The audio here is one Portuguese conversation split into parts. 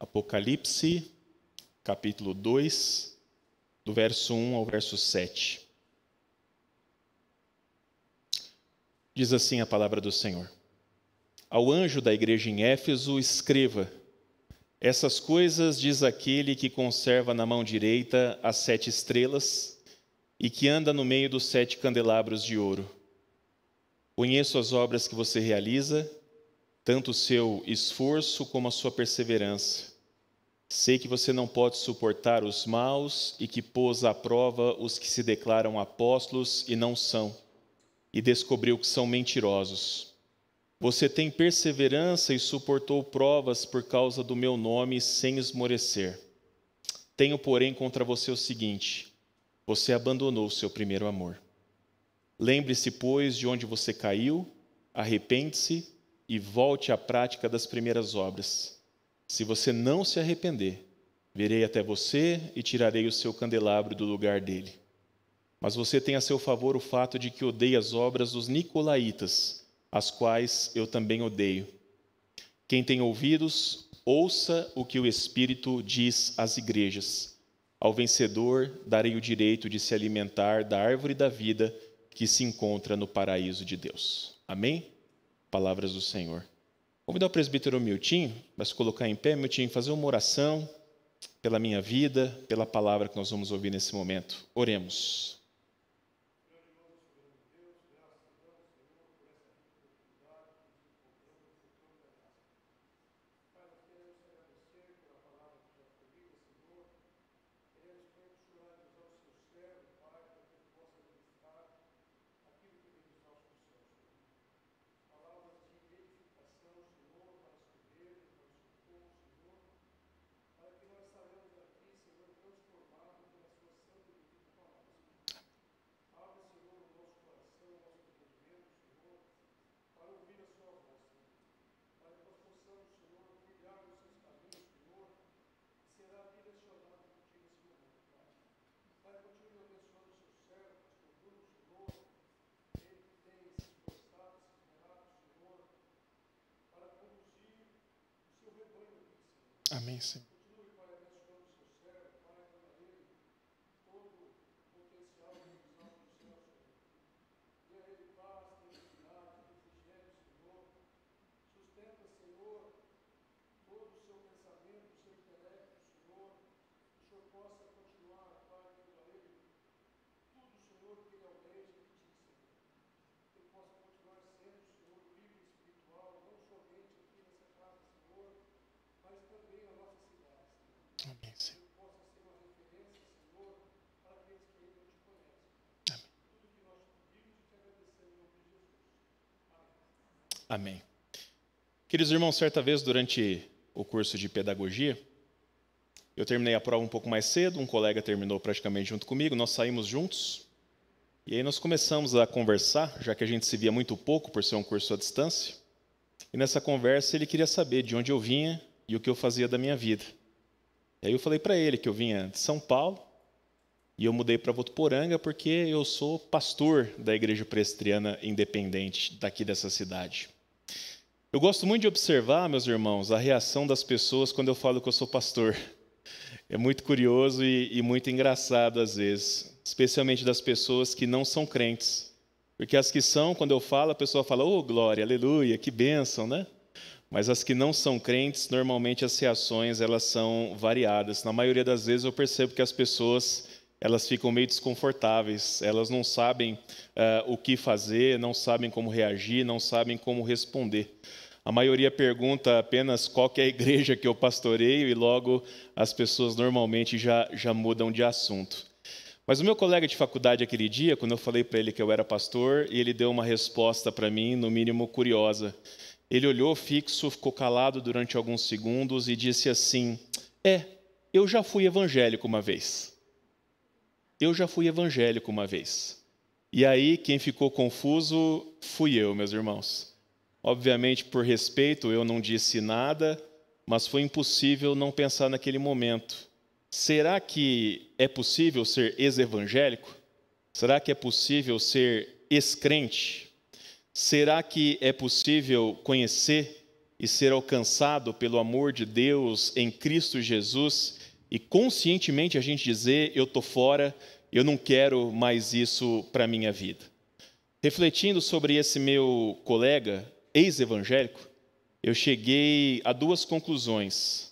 Apocalipse, capítulo 2, do verso 1 ao verso 7. Diz assim a palavra do Senhor. Ao anjo da igreja em Éfeso, escreva: essas coisas diz aquele que conserva na mão direita as 7 estrelas e que anda no meio dos 7 candelabros de ouro. Conheço as obras que você realiza, tanto o seu esforço como a sua perseverança. Sei que você não pode suportar os maus e que pôs à prova os que se declaram apóstolos e não são, e descobriu que são mentirosos. Você tem perseverança e suportou provas por causa do meu nome sem esmorecer. Tenho, porém, contra você o seguinte: você abandonou o seu primeiro amor. Lembre-se, pois, de onde você caiu, arrepende-se e volte à prática das primeiras obras. Se você não se arrepender, virei até você e tirarei o seu candelabro do lugar dele. Mas você tem a seu favor o fato de que odeia as obras dos nicolaítas, as quais eu também odeio. Quem tem ouvidos, ouça o que o Espírito diz às igrejas. Ao vencedor darei o direito de se alimentar da árvore da vida que se encontra no paraíso de Deus. Amém? Palavras do Senhor. Convidar o presbítero Miltinho para se colocar em pé, Miltinho, fazer uma oração pela minha vida, pela palavra que nós vamos ouvir nesse momento. Oremos. Amém, Senhor. Amém, Senhor. Amém. Queridos irmãos, certa vez durante o curso de pedagogia, eu terminei a prova um pouco mais cedo, um colega terminou praticamente junto comigo, nós saímos juntos, e aí nós começamos a conversar, já que a gente se via muito pouco por ser um curso à distância, e nessa conversa ele queria saber de onde eu vinha e o que eu fazia da minha vida. E aí eu falei para ele que eu vinha de São Paulo, e eu mudei para Votuporanga porque eu sou pastor da Igreja Presbiteriana Independente daqui dessa cidade. Eu gosto muito de observar, meus irmãos, a reação das pessoas quando eu falo que eu sou pastor. É muito curioso e muito engraçado às vezes, especialmente das pessoas que não são crentes. Porque as que são, quando eu falo, a pessoa fala: "Oh, glória, aleluia, que bênção", né? Mas as que não são crentes, normalmente as reações elas são variadas. Na maioria das vezes eu percebo que as pessoas elas ficam meio desconfortáveis, elas não sabem o que fazer, não sabem como reagir, não sabem como responder. A maioria pergunta apenas qual que é a igreja que eu pastoreio e logo as pessoas normalmente já mudam de assunto. Mas o meu colega de faculdade aquele dia, quando eu falei para ele que eu era pastor, ele deu uma resposta para mim, no mínimo curiosa. Ele olhou fixo, ficou calado durante alguns segundos e disse assim: eu já fui evangélico uma vez. Eu já fui evangélico uma vez. E aí, quem ficou confuso fui eu, meus irmãos. Obviamente, por respeito, eu não disse nada, mas foi impossível não pensar naquele momento. Será que é possível ser ex-evangélico? Será que é possível ser ex-crente? Será que é possível conhecer e ser alcançado pelo amor de Deus em Cristo Jesus e conscientemente a gente dizer, eu estou fora, eu não quero mais isso para a minha vida. Refletindo sobre esse meu colega ex-evangélico, eu cheguei a duas conclusões.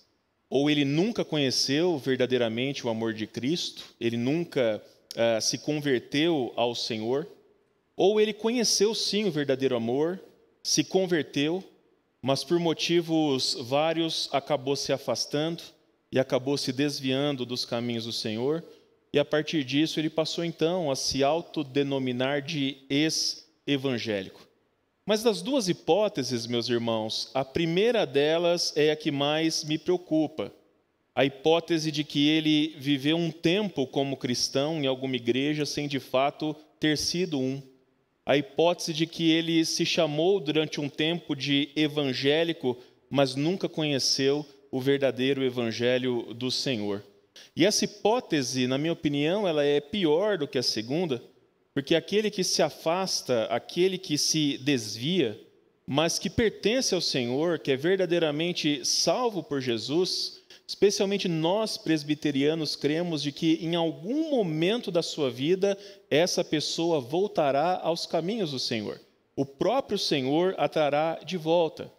Ou ele nunca conheceu verdadeiramente o amor de Cristo, ele nunca se converteu ao Senhor, ou ele conheceu sim o verdadeiro amor, se converteu, mas por motivos vários acabou se afastando e acabou se desviando dos caminhos do Senhor, e a partir disso ele passou então a se autodenominar de ex-evangélico. Mas das duas hipóteses, meus irmãos, a primeira delas é a que mais me preocupa. A hipótese de que ele viveu um tempo como cristão em alguma igreja sem de fato ter sido um. A hipótese de que ele se chamou durante um tempo de evangélico, mas nunca conheceu o verdadeiro evangelho do Senhor. E essa hipótese, na minha opinião, ela é pior do que a segunda, porque aquele que se afasta, aquele que se desvia, mas que pertence ao Senhor, que é verdadeiramente salvo por Jesus, especialmente nós presbiterianos cremos de que em algum momento da sua vida essa pessoa voltará aos caminhos do Senhor. O próprio Senhor a trará de volta.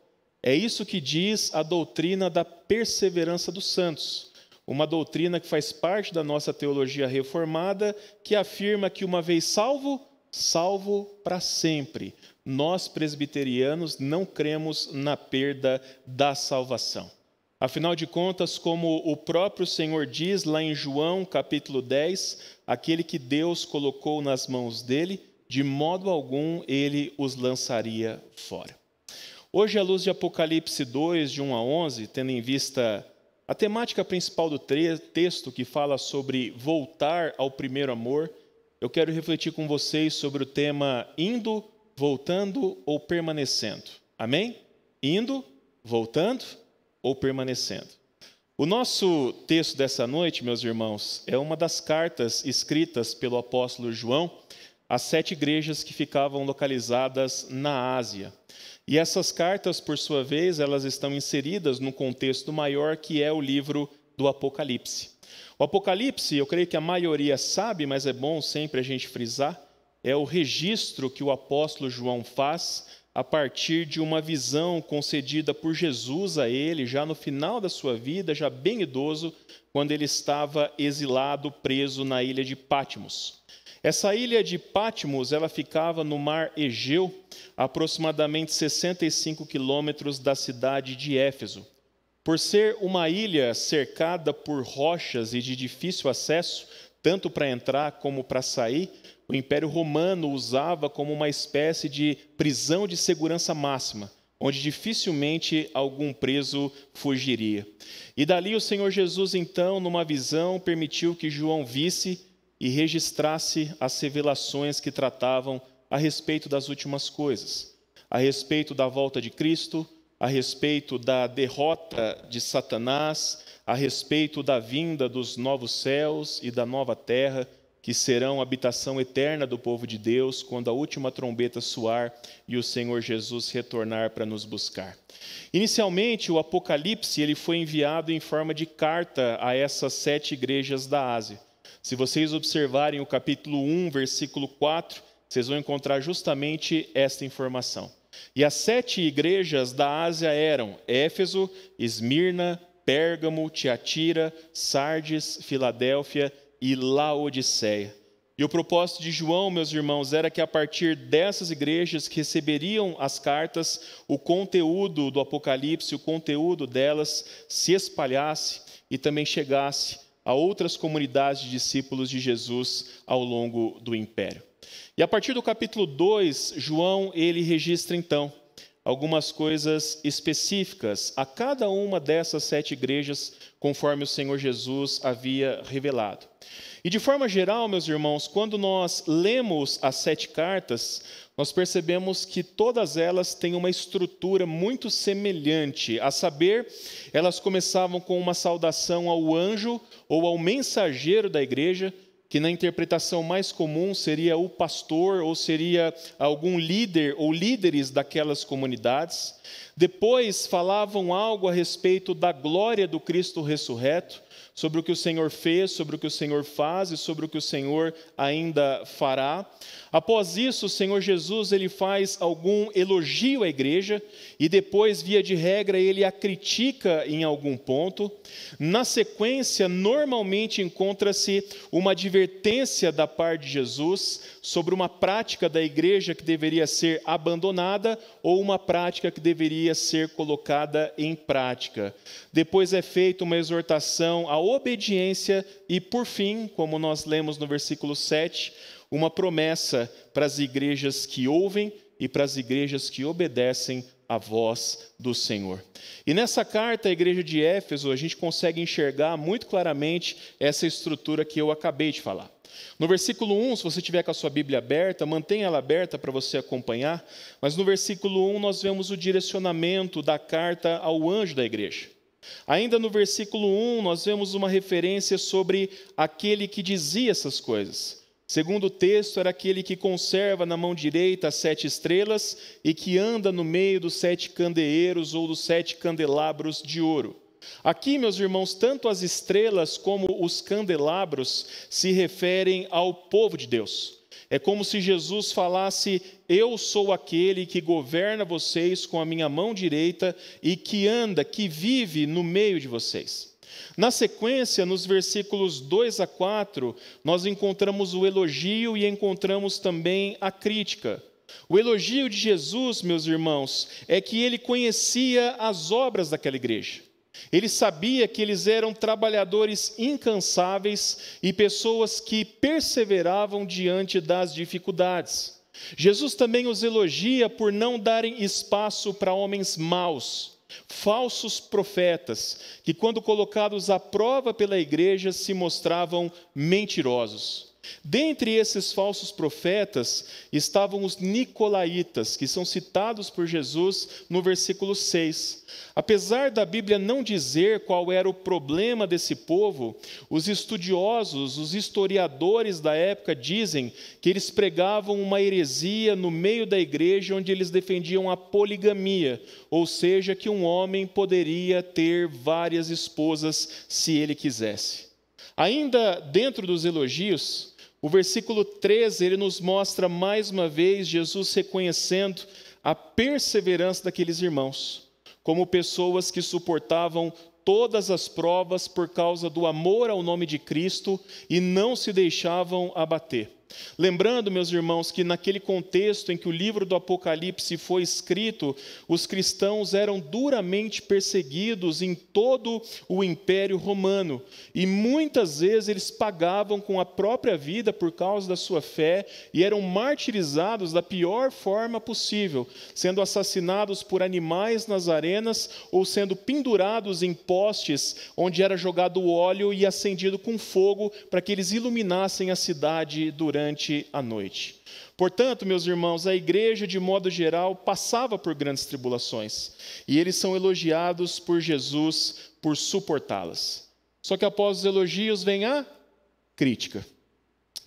É isso que diz a doutrina da perseverança dos santos. Uma doutrina que faz parte da nossa teologia reformada, que afirma que uma vez salvo, salvo para sempre. Nós presbiterianos não cremos na perda da salvação. Afinal de contas, como o próprio Senhor diz lá em João capítulo 10, aquele que Deus colocou nas mãos dele, de modo algum ele os lançaria fora. Hoje, à luz de Apocalipse 2, de 1 a 11, tendo em vista a temática principal do texto, que fala sobre voltar ao primeiro amor, eu quero refletir com vocês sobre o tema indo, voltando ou permanecendo. Amém? Indo, voltando ou permanecendo. O nosso texto dessa noite, meus irmãos, é uma das cartas escritas pelo apóstolo João às 7 igrejas que ficavam localizadas na Ásia. E essas cartas, por sua vez, elas estão inseridas num contexto maior que é o livro do Apocalipse. O Apocalipse, eu creio que a maioria sabe, mas é bom sempre a gente frisar, é o registro que o apóstolo João faz a partir de uma visão concedida por Jesus a ele, já no final da sua vida, já bem idoso, quando ele estava exilado, preso na ilha de Patmos. Essa ilha de Patmos, ela ficava no mar Egeu, a aproximadamente 65 quilômetros da cidade de Éfeso. Por ser uma ilha cercada por rochas e de difícil acesso, tanto para entrar como para sair, o Império Romano usava como uma espécie de prisão de segurança máxima, onde dificilmente algum preso fugiria. E dali o Senhor Jesus, então, numa visão, permitiu que João visse e registrasse as revelações que tratavam a respeito das últimas coisas, a respeito da volta de Cristo, a respeito da derrota de Satanás, a respeito da vinda dos novos céus e da nova terra, que serão habitação eterna do povo de Deus quando a última trombeta soar e o Senhor Jesus retornar para nos buscar. Inicialmente, o Apocalipse ele foi enviado em forma de carta a essas 7 igrejas da Ásia. Se vocês observarem o capítulo 1, versículo 4, vocês vão encontrar justamente esta informação. E as 7 igrejas da Ásia eram Éfeso, Esmirna, Pérgamo, Tiatira, Sardes, Filadélfia e Laodiceia. E o propósito de João, meus irmãos, era que a partir dessas igrejas que receberiam as cartas, o conteúdo do Apocalipse, o conteúdo delas se espalhasse e também chegasse a outras comunidades de discípulos de Jesus ao longo do império. E a partir do capítulo 2, João ele registra então algumas coisas específicas a cada uma dessas 7 igrejas, conforme o Senhor Jesus havia revelado. E de forma geral, meus irmãos, quando nós lemos as 7 cartas, nós percebemos que todas elas têm uma estrutura muito semelhante, a saber, elas começavam com uma saudação ao anjo ou ao mensageiro da igreja, que na interpretação mais comum seria o pastor, ou seria algum líder ou líderes daquelas comunidades. Depois falavam algo a respeito da glória do Cristo ressurreto, sobre o que o Senhor fez, sobre o que o Senhor faz e sobre o que o Senhor ainda fará. Após isso, o Senhor Jesus ele faz algum elogio à igreja e depois, via de regra, ele a critica em algum ponto. Na sequência, normalmente encontra-se uma advertência da parte de Jesus sobre uma prática da igreja que deveria ser abandonada ou uma prática que deveria ser colocada em prática. Depois é feita uma exortação à obediência e, por fim, como nós lemos no versículo 7, uma promessa para as igrejas que ouvem e para as igrejas que obedecem à voz do Senhor. E nessa carta à igreja de Éfeso, a gente consegue enxergar muito claramente essa estrutura que eu acabei de falar. No versículo 1, se você tiver com a sua Bíblia aberta, mantenha ela aberta para você acompanhar, mas no versículo 1 nós vemos o direcionamento da carta ao anjo da igreja. Ainda no versículo 1, nós vemos uma referência sobre aquele que dizia essas coisas. Segundo o texto, era aquele que conserva na mão direita as 7 estrelas e que anda no meio dos 7 candeeiros ou dos 7 candelabros de ouro. Aqui, meus irmãos, tanto as estrelas como os candelabros se referem ao povo de Deus. É como se Jesus falasse: eu sou aquele que governa vocês com a minha mão direita e que anda, que vive no meio de vocês. Na sequência, nos versículos 2 a 4, nós encontramos o elogio e encontramos também a crítica. O elogio de Jesus, meus irmãos, é que ele conhecia as obras daquela igreja. Ele sabia que eles eram trabalhadores incansáveis e pessoas que perseveravam diante das dificuldades. Jesus também os elogia por não darem espaço para homens maus, falsos profetas, que quando colocados à prova pela igreja se mostravam mentirosos. Dentre esses falsos profetas estavam os nicolaítas, que são citados por Jesus no versículo 6. Apesar da Bíblia não dizer qual era o problema desse povo, os estudiosos, os historiadores da época dizem que eles pregavam uma heresia no meio da igreja onde eles defendiam a poligamia, ou seja, que um homem poderia ter várias esposas se ele quisesse. Ainda dentro dos elogios, o versículo 13, ele nos mostra mais uma vez Jesus reconhecendo a perseverança daqueles irmãos, como pessoas que suportavam todas as provas por causa do amor ao nome de Cristo e não se deixavam abater. Lembrando, meus irmãos, que naquele contexto em que o livro do Apocalipse foi escrito, os cristãos eram duramente perseguidos em todo o Império Romano. E muitas vezes eles pagavam com a própria vida por causa da sua fé e eram martirizados da pior forma possível, sendo assassinados por animais nas arenas ou sendo pendurados em postes onde era jogado óleo e acendido com fogo para que eles iluminassem a cidade durante a noite. Portanto, meus irmãos, a igreja, de modo geral, passava por grandes tribulações, e eles são elogiados por Jesus por suportá-las. Só que após os elogios vem a crítica.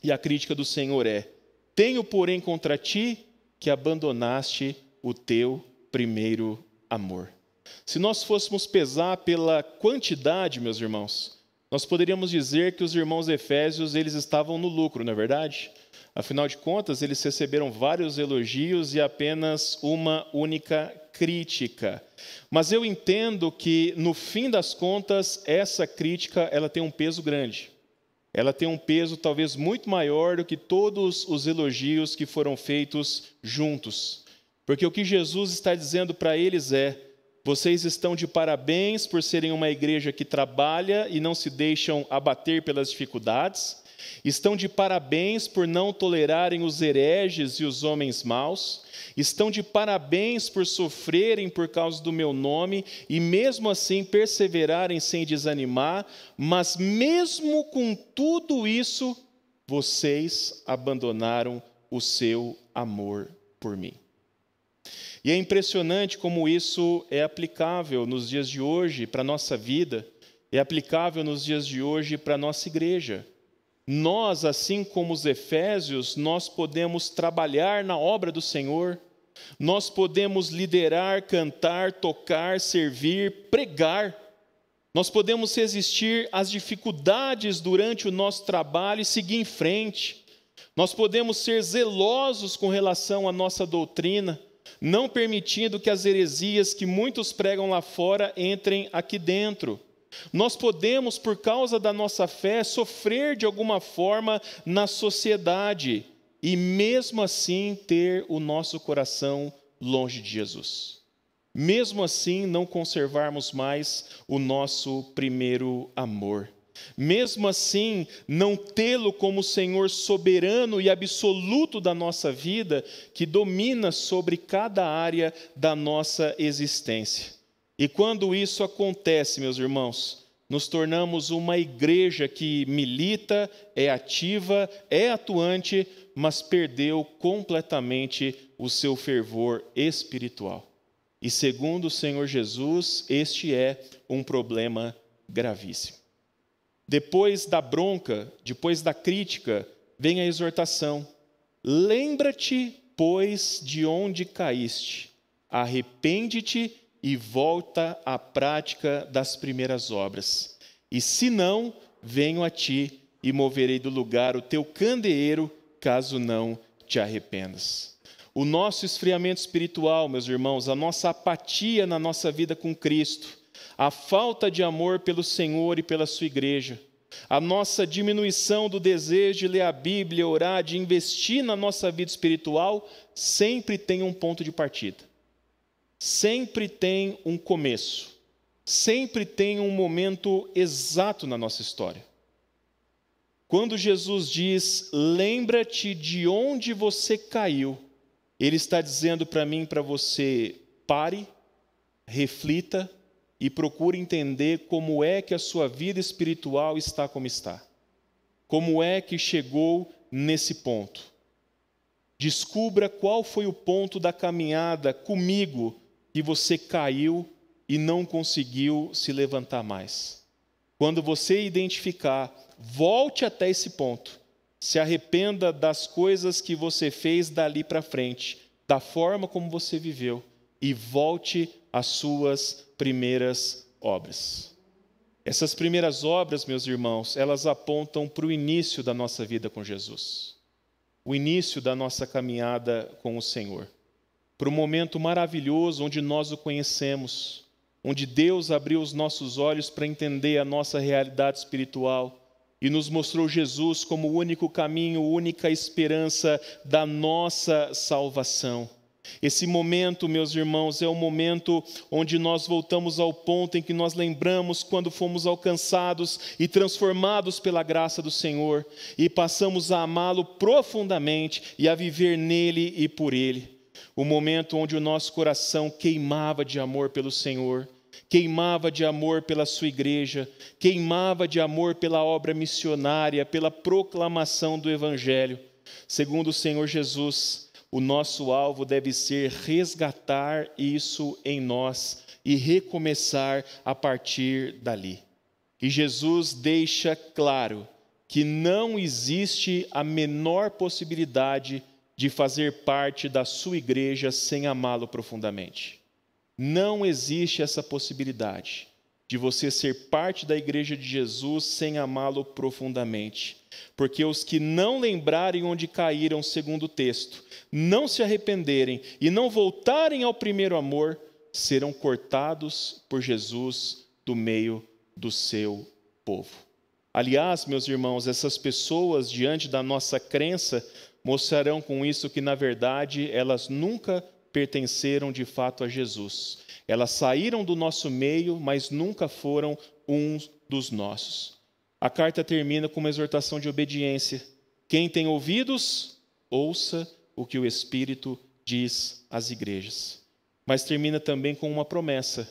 E a crítica do Senhor é: tenho, porém, contra ti que abandonaste o teu primeiro amor. Se nós fôssemos pesar pela quantidade, meus irmãos, nós poderíamos dizer que os irmãos efésios, eles estavam no lucro, não é verdade? Afinal de contas, eles receberam vários elogios e apenas uma única crítica. Mas eu entendo que, no fim das contas, essa crítica ela tem um peso grande. Ela tem um peso talvez muito maior do que todos os elogios que foram feitos juntos. Porque o que Jesus está dizendo para eles é: vocês estão de parabéns por serem uma igreja que trabalha e não se deixam abater pelas dificuldades. Estão de parabéns por não tolerarem os hereges e os homens maus. Estão de parabéns por sofrerem por causa do meu nome e mesmo assim perseverarem sem desanimar. Mas mesmo com tudo isso, vocês abandonaram o seu amor por mim. E é impressionante como isso é aplicável nos dias de hoje para a nossa vida, é aplicável nos dias de hoje para a nossa igreja. Nós, assim como os efésios, nós podemos trabalhar na obra do Senhor, nós podemos liderar, cantar, tocar, servir, pregar. Nós podemos resistir às dificuldades durante o nosso trabalho e seguir em frente. Nós podemos ser zelosos com relação à nossa doutrina, não permitindo que as heresias que muitos pregam lá fora entrem aqui dentro. Nós podemos, por causa da nossa fé, sofrer de alguma forma na sociedade e mesmo assim ter o nosso coração longe de Jesus. Mesmo assim não conservarmos mais o nosso primeiro amor. Mesmo assim não tê-lo como Senhor soberano e absoluto da nossa vida, que domina sobre cada área da nossa existência. E quando isso acontece, meus irmãos, nos tornamos uma igreja que milita, é ativa, é atuante, mas perdeu completamente o seu fervor espiritual. E segundo o Senhor Jesus, este é um problema gravíssimo. Depois da bronca, depois da crítica, vem a exortação. Lembra-te, pois, de onde caíste, arrepende-te e volta à prática das primeiras obras. E se não, venho a ti e moverei do lugar o teu candeeiro, caso não te arrependas. O nosso esfriamento espiritual, meus irmãos, a nossa apatia na nossa vida com Cristo, a falta de amor pelo Senhor e pela sua igreja, a nossa diminuição do desejo de ler a Bíblia, orar, de investir na nossa vida espiritual, sempre tem um ponto de partida. Sempre tem um começo. Sempre tem um momento exato na nossa história. Quando Jesus diz, lembra-te de onde você caiu, Ele está dizendo para mim e para você, pare, reflita e procure entender como é que a sua vida espiritual está como está. Como é que chegou nesse ponto. Descubra qual foi o ponto da caminhada comigo que você caiu e não conseguiu se levantar mais. Quando você identificar, volte até esse ponto. Se arrependa das coisas que você fez dali para frente, da forma como você viveu, e volte às suas primeiras obras. Essas primeiras obras, meus irmãos, elas apontam para o início da nossa vida com Jesus. O início da nossa caminhada com o Senhor. Para um momento maravilhoso onde nós o conhecemos, onde Deus abriu os nossos olhos para entender a nossa realidade espiritual e nos mostrou Jesus como o único caminho, única esperança da nossa salvação. Esse momento, meus irmãos, é o momento onde nós voltamos ao ponto em que nós lembramos quando fomos alcançados e transformados pela graça do Senhor e passamos a amá-lo profundamente e a viver nele e por ele. O momento onde o nosso coração queimava de amor pelo Senhor, queimava de amor pela sua igreja, queimava de amor pela obra missionária, pela proclamação do Evangelho. Segundo o Senhor Jesus, o nosso alvo deve ser resgatar isso em nós e recomeçar a partir dali. E Jesus deixa claro que não existe a menor possibilidade de fazer parte da sua igreja sem amá-lo profundamente. Não existe essa possibilidade de você ser parte da igreja de Jesus sem amá-lo profundamente. Porque os que não lembrarem onde caíram, segundo o texto, não se arrependerem e não voltarem ao primeiro amor, serão cortados por Jesus do meio do seu povo. Aliás, meus irmãos, essas pessoas, diante da nossa crença, mostrarão com isso que, na verdade, elas nunca pertenceram de fato a Jesus. Elas saíram do nosso meio, mas nunca foram uns dos nossos. A carta termina com uma exortação de obediência. Quem tem ouvidos, ouça o que o Espírito diz às igrejas. Mas termina também com uma promessa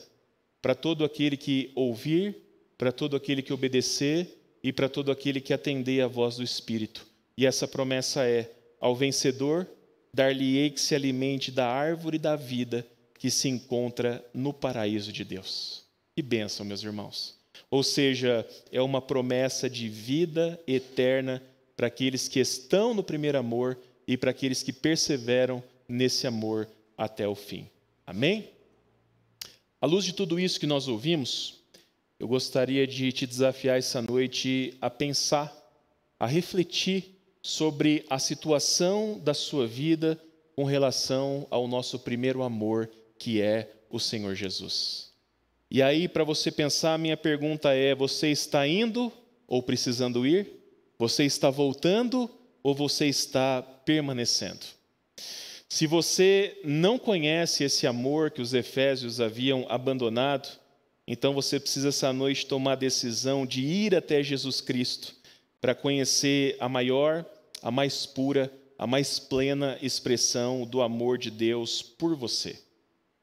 para todo aquele que ouvir, para todo aquele que obedecer e para todo aquele que atender à voz do Espírito. E essa promessa é: ao vencedor, dar-lhe-ei que se alimente da árvore da vida que se encontra no paraíso de Deus. Que bênção, meus irmãos. Ou seja, é uma promessa de vida eterna para aqueles que estão no primeiro amor e para aqueles que perseveram nesse amor até o fim. Amém? À luz de tudo isso que nós ouvimos, eu gostaria de te desafiar essa noite a pensar, a refletir sobre a situação da sua vida com relação ao nosso primeiro amor, que é o Senhor Jesus. E aí, para você pensar, a minha pergunta é: você está indo ou precisando ir? Você está voltando ou você está permanecendo? Se você não conhece esse amor que os efésios haviam abandonado, então você precisa essa noite tomar a decisão de ir até Jesus Cristo para conhecer a maior, a mais pura, a mais plena expressão do amor de Deus por você.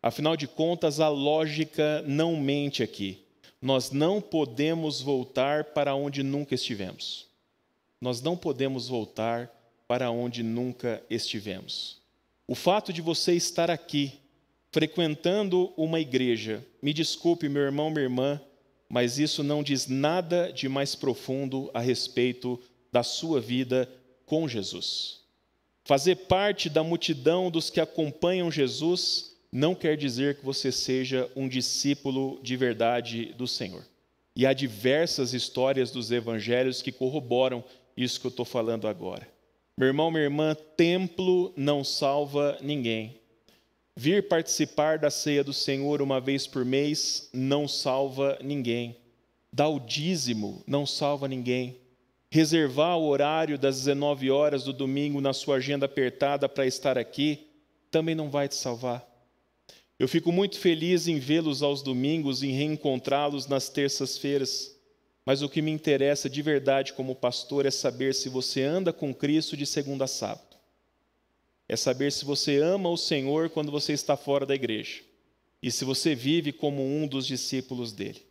Afinal de contas, a lógica não mente aqui. Nós não podemos voltar para onde nunca estivemos. Nós não podemos voltar para onde nunca estivemos. O fato de você estar aqui, frequentando uma igreja, me desculpe, meu irmão, minha irmã, mas isso não diz nada de mais profundo a respeito da sua vida com Jesus. Fazer parte da multidão dos que acompanham Jesus não quer dizer que você seja um discípulo de verdade do Senhor. E há diversas histórias dos evangelhos que corroboram isso que eu estou falando agora. Meu irmão, minha irmã, templo não salva ninguém. Vir participar da ceia do Senhor uma vez por mês não salva ninguém. Dar o dízimo não salva ninguém. Reservar o horário das 19 horas do domingo na sua agenda apertada para estar aqui também não vai te salvar. Eu fico muito feliz em vê-los aos domingos e reencontrá-los nas terças-feiras. Mas o que me interessa de verdade como pastor é saber se você anda com Cristo de segunda a sábado. É saber se você ama o Senhor quando você está fora da igreja. E se você vive como um dos discípulos dele.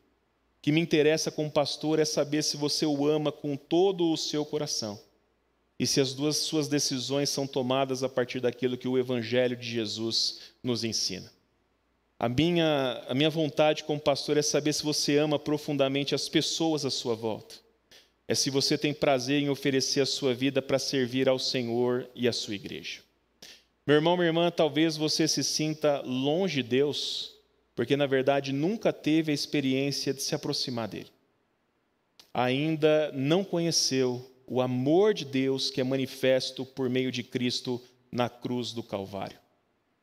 O que me interessa como pastor é saber se você o ama com todo o seu coração. E se as suas decisões são tomadas a partir daquilo que o Evangelho de Jesus nos ensina. A minha vontade como pastor é saber se você ama profundamente as pessoas à sua volta. É se você tem prazer em oferecer a sua vida para servir ao Senhor e à sua igreja. Meu irmão, minha irmã, talvez você se sinta longe de Deus, porque na verdade nunca teve a experiência de se aproximar dele. Ainda não conheceu o amor de Deus que é manifesto por meio de Cristo na cruz do Calvário.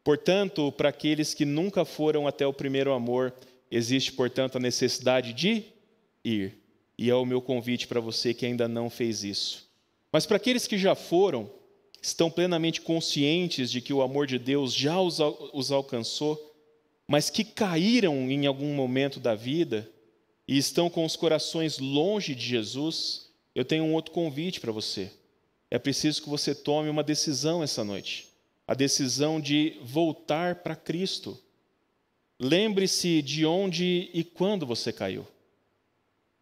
Portanto, para aqueles que nunca foram até o primeiro amor, existe, portanto, a necessidade de ir. E é o meu convite para você que ainda não fez isso. Mas para aqueles que já foram, estão plenamente conscientes de que o amor de Deus já os alcançou, mas que caíram em algum momento da vida e estão com os corações longe de Jesus, eu tenho um outro convite para você. É preciso que você tome uma decisão essa noite. A decisão de voltar para Cristo. Lembre-se de onde e quando você caiu.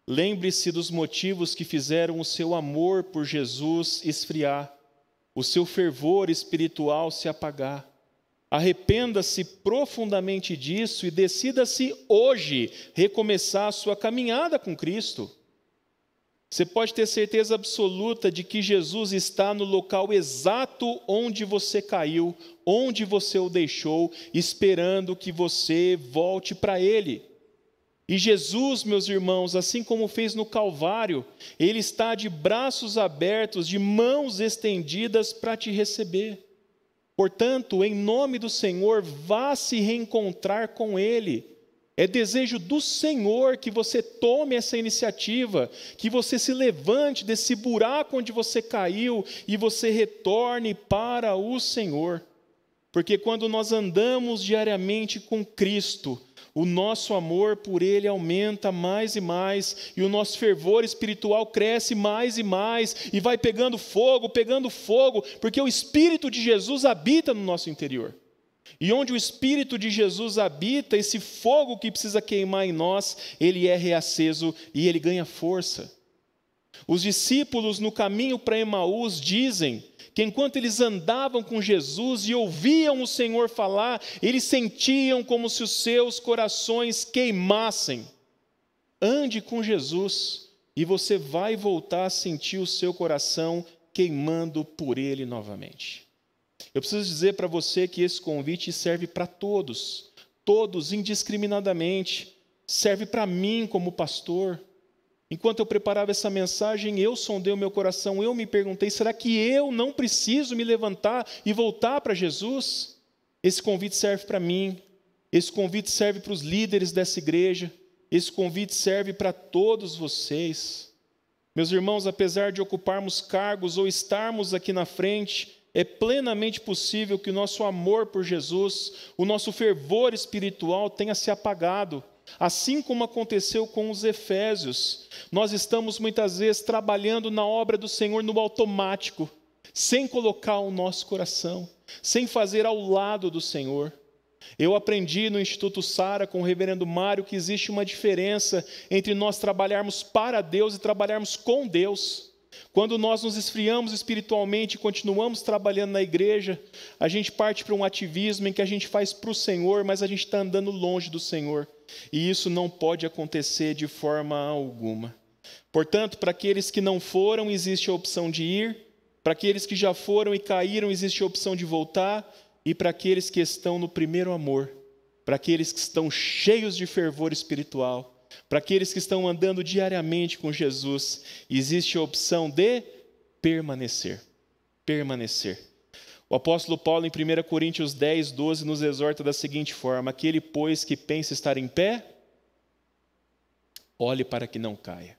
Lembre-se dos motivos que fizeram o seu amor por Jesus esfriar, o seu fervor espiritual se apagar. Arrependa-se profundamente disso e decida-se hoje recomeçar a sua caminhada com Cristo. Você pode ter certeza absoluta de que Jesus está no local exato onde você caiu, onde você o deixou, esperando que você volte para Ele. E Jesus, meus irmãos, assim como fez no Calvário, Ele está de braços abertos, de mãos estendidas para te receber. Portanto, em nome do Senhor, vá se reencontrar com Ele. É desejo do Senhor que você tome essa iniciativa, que você se levante desse buraco onde você caiu e você retorne para o Senhor. Porque quando nós andamos diariamente com Cristo, o nosso amor por Ele aumenta mais e mais, e o nosso fervor espiritual cresce mais e mais, e vai pegando fogo, porque o Espírito de Jesus habita no nosso interior. E onde o Espírito de Jesus habita, esse fogo que precisa queimar em nós, ele é reaceso e ele ganha força. Os discípulos no caminho para Emaús dizem que enquanto eles andavam com Jesus e ouviam o Senhor falar, eles sentiam como se os seus corações queimassem. ande com Jesus e você vai voltar a sentir o seu coração queimando por Ele novamente. Eu preciso dizer para você que esse convite serve para todos, todos indiscriminadamente, serve para mim como pastor. Enquanto eu preparava essa mensagem, eu sondei o meu coração, eu me perguntei, será que eu não preciso me levantar e voltar para Jesus? Esse convite serve para mim, esse convite serve para os líderes dessa igreja, esse convite serve para todos vocês. Meus irmãos, apesar de ocuparmos cargos ou estarmos aqui na frente, é plenamente possível que o nosso amor por Jesus, o nosso fervor espiritual tenha se apagado. Assim como aconteceu com os efésios, nós estamos muitas vezes trabalhando na obra do Senhor no automático, sem colocar o nosso coração, sem fazer ao lado do Senhor. Eu aprendi no Instituto Sara com o reverendo Mário que existe uma diferença entre nós trabalharmos para Deus e trabalharmos com Deus. Quando nós nos esfriamos espiritualmente e continuamos trabalhando na igreja, a gente parte para um ativismo em que a gente faz para o Senhor, mas a gente está andando longe do Senhor. E isso não pode acontecer de forma alguma. Portanto, para aqueles que não foram, existe a opção de ir. Para aqueles que já foram e caíram, existe a opção de voltar. E para aqueles que estão no primeiro amor, para aqueles que estão cheios de fervor espiritual, para aqueles que estão andando diariamente com Jesus, existe a opção de permanecer. Permanecer. O apóstolo Paulo, em 1 Coríntios 10, 12, nos exorta da seguinte forma: aquele, pois, que pensa estar em pé, olhe para que não caia.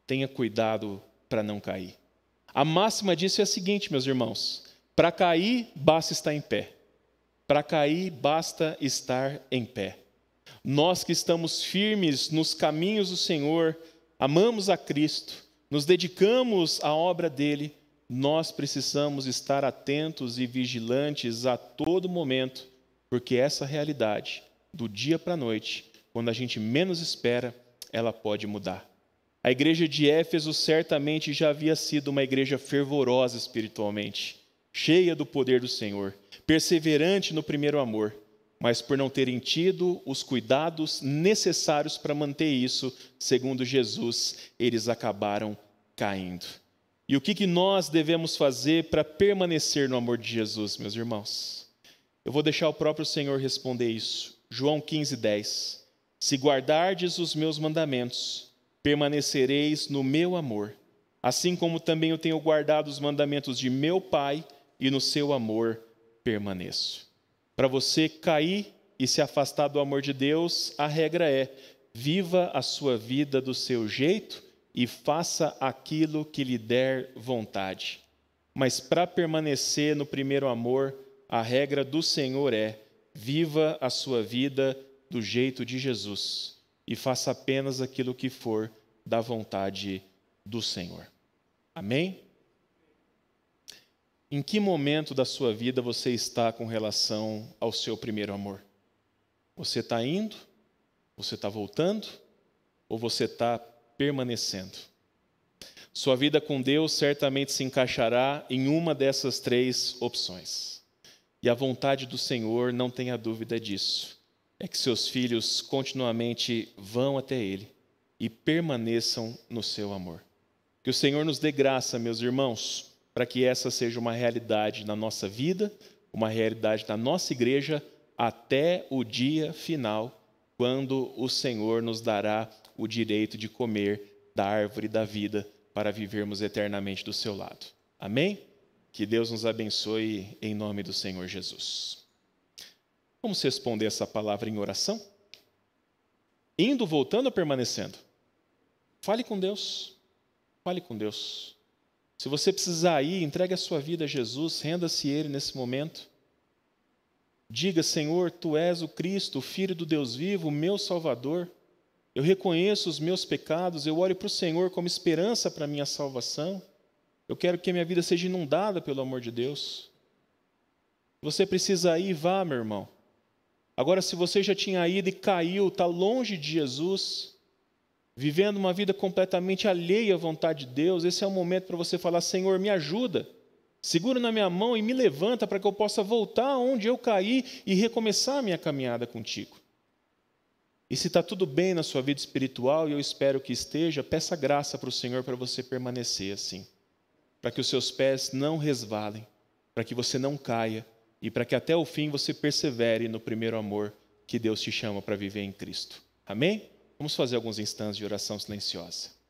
Tenha cuidado para não cair. A máxima disso é a seguinte, meus irmãos: para cair, basta estar em pé. Para cair, basta estar em pé. Nós que estamos firmes nos caminhos do Senhor, amamos a Cristo, nos dedicamos à obra dele, nós precisamos estar atentos e vigilantes a todo momento, porque essa realidade, do dia para a noite, quando a gente menos espera, ela pode mudar. A igreja de Éfeso certamente já havia sido uma igreja fervorosa espiritualmente, cheia do poder do Senhor, perseverante no primeiro amor, mas por não terem tido os cuidados necessários para manter isso, segundo Jesus, eles acabaram caindo. E o que nós devemos fazer para permanecer no amor de Jesus, meus irmãos? Eu vou deixar o próprio Senhor responder isso. João 15, 10. Se guardardes os meus mandamentos, permanecereis no meu amor, assim como também eu tenho guardado os mandamentos de meu Pai, e no seu amor permaneço. Para você cair e se afastar do amor de Deus, a regra é: viva a sua vida do seu jeito e faça aquilo que lhe der vontade. Mas para permanecer no primeiro amor, a regra do Senhor é: viva a sua vida do jeito de Jesus e faça apenas aquilo que for da vontade do Senhor. Amém? Em que momento da sua vida você está com relação ao seu primeiro amor? Você está indo? Você está voltando? Ou você está permanecendo? Sua vida com Deus certamente se encaixará em uma dessas três opções. E a vontade do Senhor, não tenha dúvida disso, é que seus filhos continuamente vão até Ele e permaneçam no seu amor. Que o Senhor nos dê graça, meus irmãos, para que essa seja uma realidade na nossa vida, uma realidade na nossa igreja, até o dia final, quando o Senhor nos dará o direito de comer da árvore da vida para vivermos eternamente do seu lado. Amém? Que Deus nos abençoe em nome do Senhor Jesus. Vamos responder essa palavra em oração? Indo, voltando ou permanecendo? Fale com Deus. Fale com Deus. Se você precisar ir, entregue a sua vida a Jesus, renda-se a Ele nesse momento. Diga: Senhor, Tu és o Cristo, o Filho do Deus vivo, o meu Salvador. Eu reconheço os meus pecados, eu olho para o Senhor como esperança para a minha salvação. Eu quero que a minha vida seja inundada pelo amor de Deus. Você precisa ir, vá, meu irmão. Agora, se você já tinha ido e caiu, está longe de Jesus, vivendo uma vida completamente alheia à vontade de Deus, esse é o momento para você falar: Senhor, me ajuda, segura na minha mão e me levanta para que eu possa voltar onde eu caí e recomeçar a minha caminhada contigo. E se está tudo bem na sua vida espiritual, e eu espero que esteja, peça graça para o Senhor para você permanecer assim. Para que os seus pés não resvalem, para que você não caia, e para que até o fim você persevere no primeiro amor que Deus te chama para viver em Cristo. Amém? Vamos fazer alguns instantes de oração silenciosa.